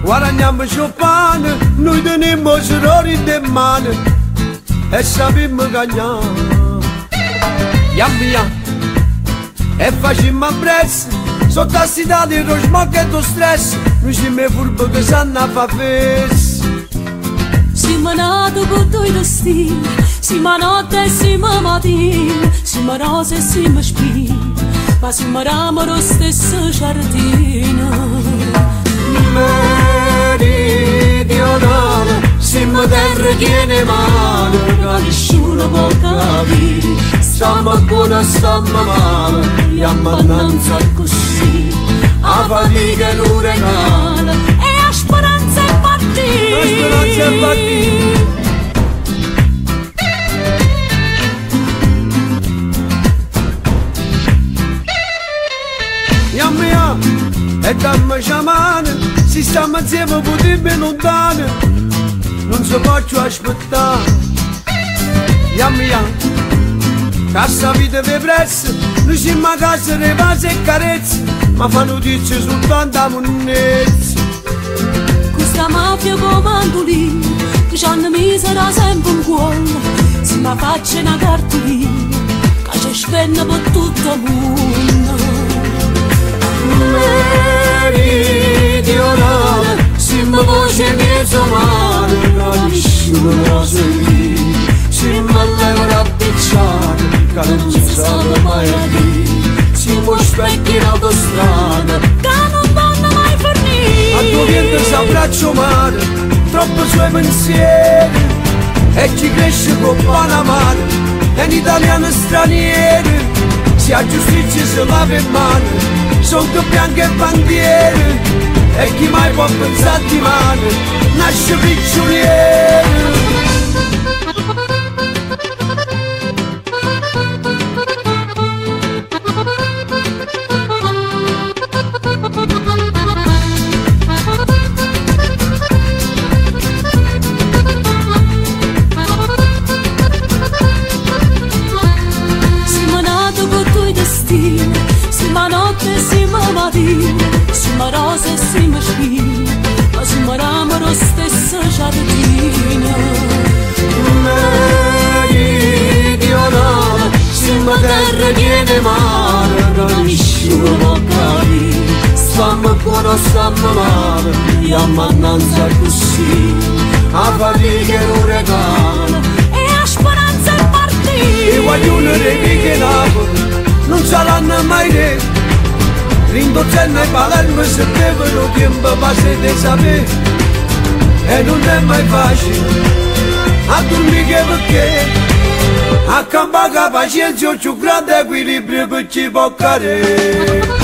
guadagniamo sciopane, noi teniamo sorori in mano e sappiamo cagnare. Yambia, e facciamo a prezzo, sotto a cidade lo smog e lo stress, noi siamo furbi che sanno a fa festa. Siamo nati con due destini, siamo notte e siamo mattino, siamo rose e siamo spine, ma siamo ramo lo stesso giardino. Meridionale, siamo terra piena mano, che nessuno può capire, stiamo buona, stiamo male, e ammannanza così, a fatica e un regalo, e a speranza è partita. La speranza è partita. Yamia, e dammi sciamane, si stiamo insieme potremmo lontane, non si può aspettare. Yamia, cassa vita per prezzo, noi siamo a casa di pace e carezze, ma fa notizie soltanto a monnezze. Questa mafia comando lì, che ci hanno misera sempre un cuore, se mi faccio una cartolina, che ci spende per tutto il mondo. Meridionale, siamo voce mezzo male, che nessuno lo sente, siamo all'euro a picciare, che non ci siamo mai a dire, siamo specchi in autostrada, che non vanno mai fornire. a tuo viento s'abbraccio male, troppo suoi pensieri, e chi cresce con buona madre, è un italiano straniero, se a giustizia si lava in mano, sono più bianche bandiere, e chi mai può pensare di male, nasce prigioniero. Siamo nati con due destini, siamo notte e siamo mattino, siamo rose e siamo spine, ma siamo ramo lo stesso giardino. Meridionale, siamo terra piena male, che nessuno può capire, stiamo buono, stiamo male, e ammannanza così, a fatica e un regalo, E a speranza è partita. i guaglioni che Napoli non saranno mai re, Rindocenna e Palermo se devono tempo passare di sapere, e non è mai facile a dormire perché a campare la pazienza più grande equilibrio per ci può cadere.